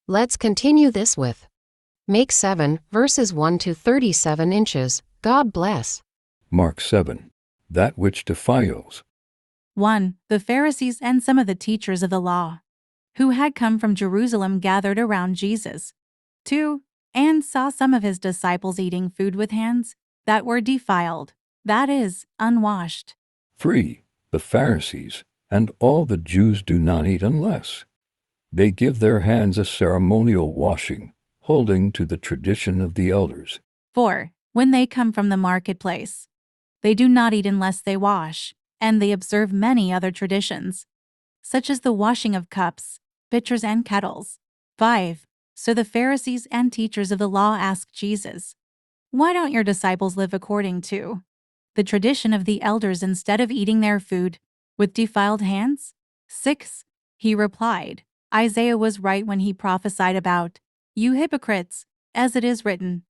Let's continue this with Make 7, verses 1 to 37 inches. God bless. Mark 7. That which defiles. 1. The Pharisees and some of the teachers of the law, who had come from Jerusalem, gathered around Jesus. 2. And saw some of his disciples eating food with hands that were defiled, that is, unwashed. 3. The Pharisees and all the Jews do not eat unless they give their hands a ceremonial washing, holding to the tradition of the elders. 4. When they come from the marketplace, they do not eat unless they wash, and they observe many other traditions, such as the washing of cups, pitchers, and kettles. 5. So the Pharisees and teachers of the law asked Jesus, "Why don't your disciples live according to the tradition of the elders instead of eating their food with defiled hands?" 6. He replied, "Isaiah was right when he prophesied about you hypocrites, as it is written,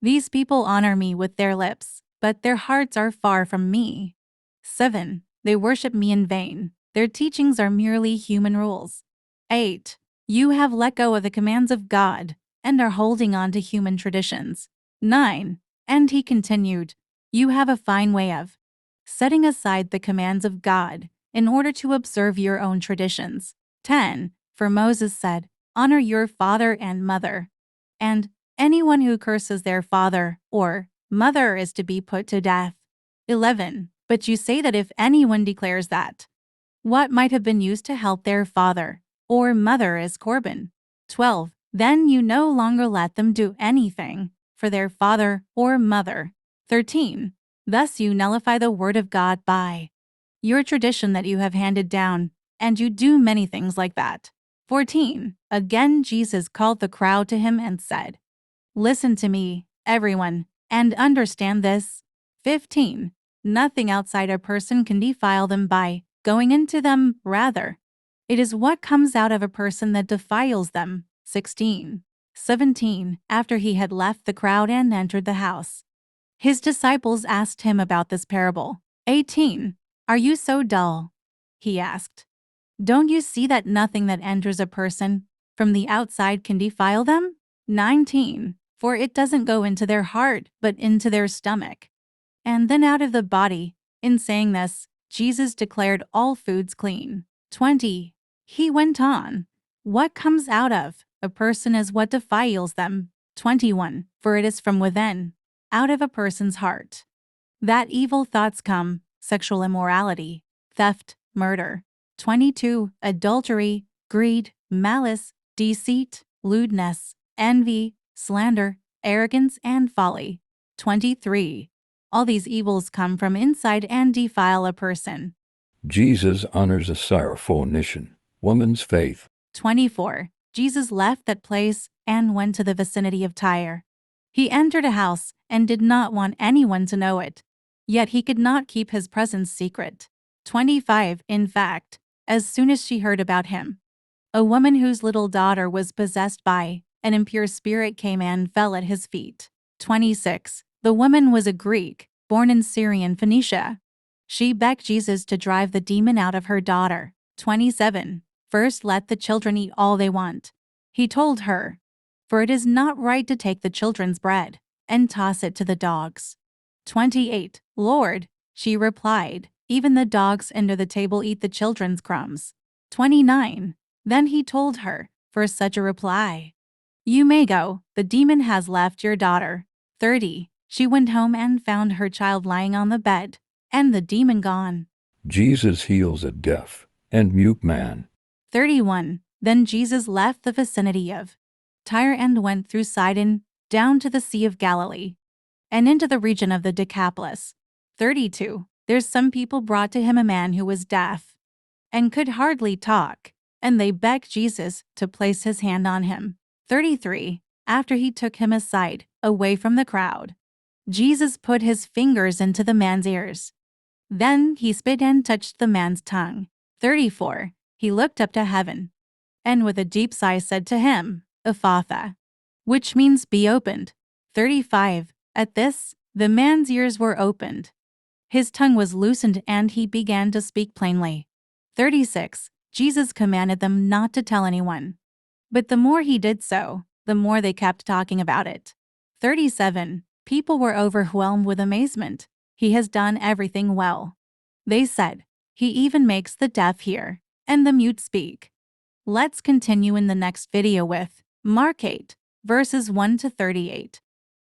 'These people honor me with their lips, but their hearts are far from me.' 7. They worship me in vain. Their teachings are merely human rules." 8. You have let go of the commands of God and are holding on to human traditions. 9. And he continued, "You have a fine way of setting aside the commands of God in order to observe your own traditions." 10. For Moses said, "Honor your father and mother," and anyone who curses their father or mother is to be put to death. 11. But you say that if anyone declares that what might have been used to help their father or mother is Corban. 12. Then you no longer let them do anything for their father or mother. 13. Thus you nullify the word of God by your tradition that you have handed down, and you do many things like that. 14. Again Jesus called the crowd to him and said, "Listen to me, everyone, and understand this." 15. Nothing outside a person can defile them by going into them, rather, it is what comes out of a person that defiles them. 16. 17. After he had left the crowd and entered the house, his disciples asked him about this parable. 18. Are you so dull? He asked. Don't you see that nothing that enters a person from the outside can defile them? 19. For it doesn't go into their heart, but into their stomach, and then out of the body. In saying this, Jesus declared all foods clean. 20. He went on, what comes out of a person is what defiles them. 21. For it is from within, out of a person's heart, that evil thoughts come: sexual immorality, theft, murder. 22. Adultery, greed, malice, deceit, lewdness, envy, slander, arrogance, and folly. 23. All these evils come from inside and defile a person. Jesus honors a Syrophoenician woman's faith. 24. Jesus left that place and went to the vicinity of Tyre. He entered a house and did not want anyone to know it, yet he could not keep his presence secret. 25. In fact, as soon as she heard about him, a woman whose little daughter was possessed by an impure spirit came and fell at his feet. 26. The woman was a Greek, born in Syrian Phoenicia. She begged Jesus to drive the demon out of her daughter. 27. First, let the children eat all they want, he told her, for it is not right to take the children's bread and toss it to the dogs. 28. Lord, she replied, even the dogs under the table eat the children's crumbs. 29. Then he told her, for such a reply, you may go, the demon has left your daughter. 30. She went home and found her child lying on the bed, and the demon gone. Jesus heals a deaf and mute man. 31. Then Jesus left the vicinity of Tyre and went through Sidon, down to the Sea of Galilee, and into the region of the Decapolis. 32. There's some people brought to him a man who was deaf and could hardly talk, and they begged Jesus to place his hand on him. 33. After he took him aside, away from the crowd, Jesus put his fingers into the man's ears. Then he spit and touched the man's tongue. 34. He looked up to heaven, and with a deep sigh said to him, Ephphatha, which means be opened. 35. At this, the man's ears were opened. His tongue was loosened and he began to speak plainly. 36. Jesus commanded them not to tell anyone, But the more he did so, the more they kept talking about it. 37. People were overwhelmed with amazement. He has done everything well. They said, he even makes the deaf hear and the mute speak. Let's continue in the next video with Mark 8, verses 1 to 38.